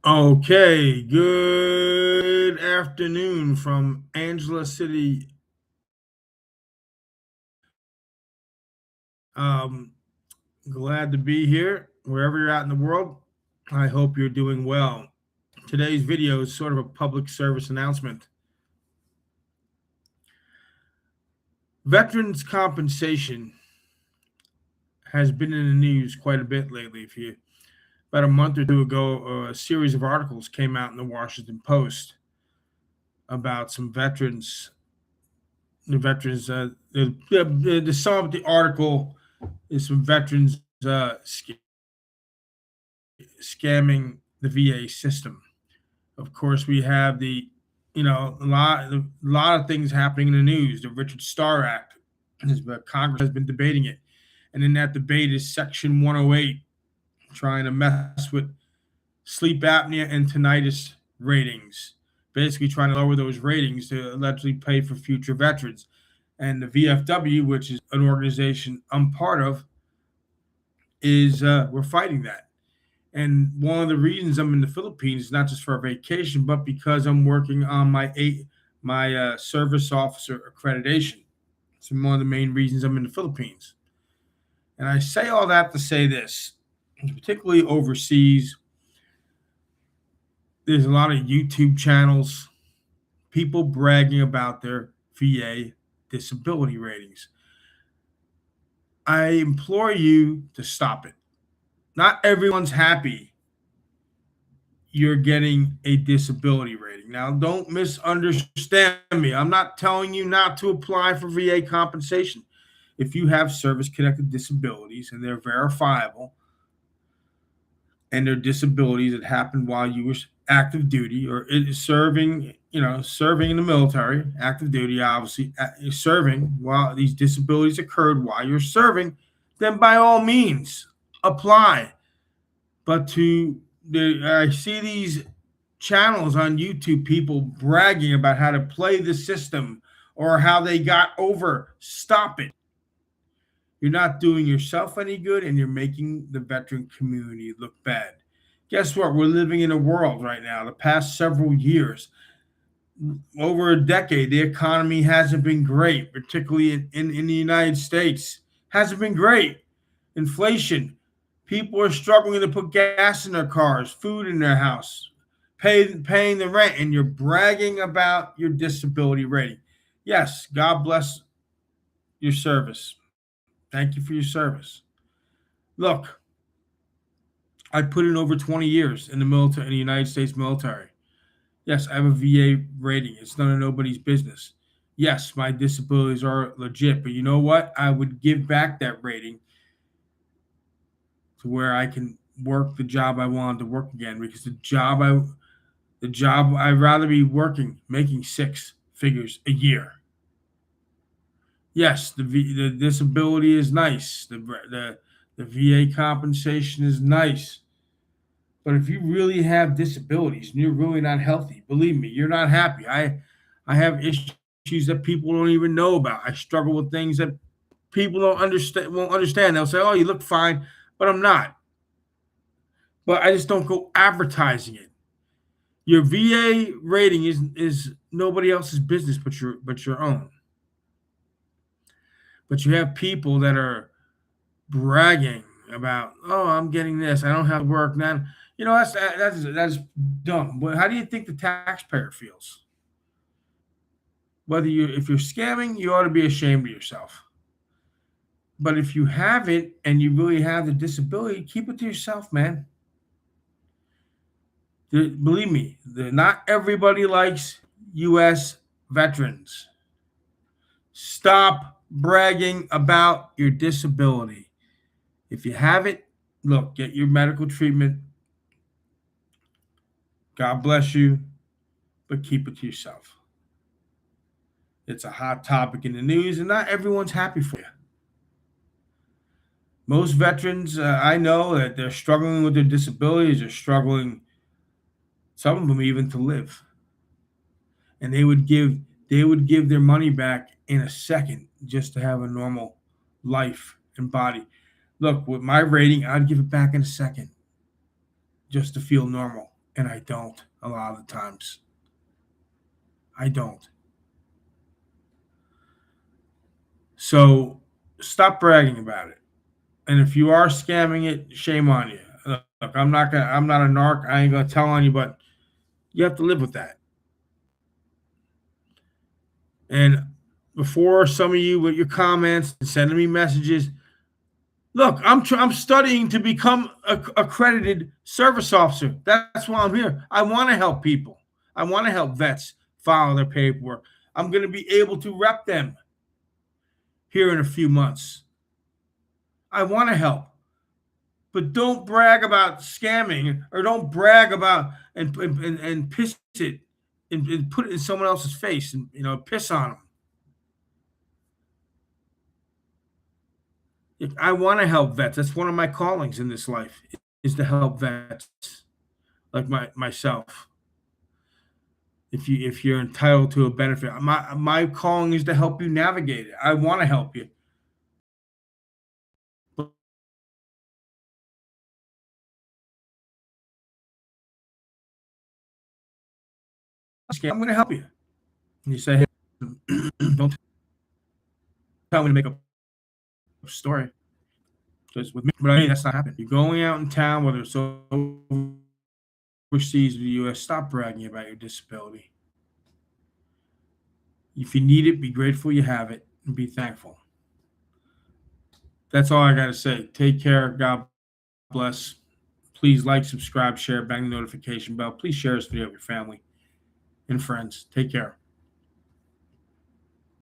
Okay, good afternoon from Angela City. Um, Glad to be here wherever you're at in the world. I hope you're doing well. Today's video is sort of a public service announcement. Veterans compensation has been in the news quite a bit lately. If you About a month or two ago, a series of articles came out in the Washington Post about some veterans. The sum of the article is some veterans scamming the VA system. Of course, we have a lot of things happening in the news. The Richard Starr Act, Congress has been debating it, and in that debate is Section 108 trying to mess with sleep apnea and tinnitus ratings, basically trying to lower those ratings to allegedly pay for future veterans. And the VFW, which is an organization I'm part of, is we're fighting that. And one of the reasons I'm in the Philippines is not just for a vacation, but because I'm working on my service officer accreditation. It's one of the main reasons I'm in the Philippines. And I say all that to say this, particularly overseas, there's a lot of YouTube channels, people bragging about their VA disability ratings. I implore you to stop it. Not everyone's happy you're getting a disability rating. Now, don't misunderstand me. I'm not telling you not to apply for VA compensation. If you have service connected disabilities and they're verifiable and they're disabilities that happened while you were active duty or serving in the military, active duty, obviously, serving while these disabilities occurred while you're serving, then by all means apply. But I see these channels on YouTube, people bragging about how to play the system or how they got over. Stop it. You're not doing yourself any good and you're making the veteran community look bad. Guess what? We're living in a world right now, the past several years, over a decade, the economy hasn't been great, particularly in the United States. Hasn't been great. Inflation. People are struggling to put gas in their cars, food in their house, paying the rent, and you're bragging about your disability rating. Yes, God bless your service. Thank you for your service. Look, I put in over 20 years in the military, in the United States military. Yes, I have a VA rating. It's none of nobody's business. Yes, my disabilities are legit, but you know what? I would give back that rating to where I can work the job I wanted to work again, because the job I'd rather be working, making six figures a year. Yes, the disability is nice. The VA compensation is nice. But if you really have disabilities and you're really not healthy, believe me, you're not happy. I have issues that people don't even know about. I struggle with things that people don't understand won't understand. They'll say, "Oh, you look fine," but I'm not. But I just don't go advertising it. Your VA rating is nobody else's business but your own. But you have people that are bragging about, "Oh, I'm getting this. I don't have to work now." That's dumb. But how do you think the taxpayer feels? If you're scamming, you ought to be ashamed of yourself. But if you have it and you really have the disability, keep it to yourself, man. Believe me, not everybody likes U.S. veterans. Stop bragging about your disability. If you have it, look, get your medical treatment. God bless you, but keep it to yourself. It's a hot topic in the news, and not everyone's happy for you. Most veterans, I know that they're struggling with their disabilities. They're struggling, some of them even to live, and they would give their money back in a second just to have a normal life and body. Look, with my rating, I'd give it back in a second just to feel normal. And I don't a lot of the times. I don't. So stop bragging about it. And if you are scamming it, shame on you. Look, I'm not a narc. I ain't gonna tell on you, but you have to live with that. And before some of you with your comments and sending me messages, look, I'm studying to become a accredited service officer. That's why I'm here. I want to help people. I want to help vets file their paperwork. I'm going to be able to rep them here in a few months. I want to help, but don't brag about scamming, or don't brag about and piss it and put it in someone else's face, and piss on them. I want to help vets. That's one of my callings in this life, is to help vets like myself. If you're entitled to a benefit, my calling is to help you navigate it. I want to help you. But I'm going to help you. And you say, hey, don't tell me to make up a story. Because with me, but I mean, that's not happening. You're going out in town, whether it's overseas or the U.S., stop bragging about your disability. If you need it, be grateful you have it, and be thankful. That's all I got to say. Take care. God bless. Please like, subscribe, share, bang the notification bell. Please share this video with your family and friends. Take care.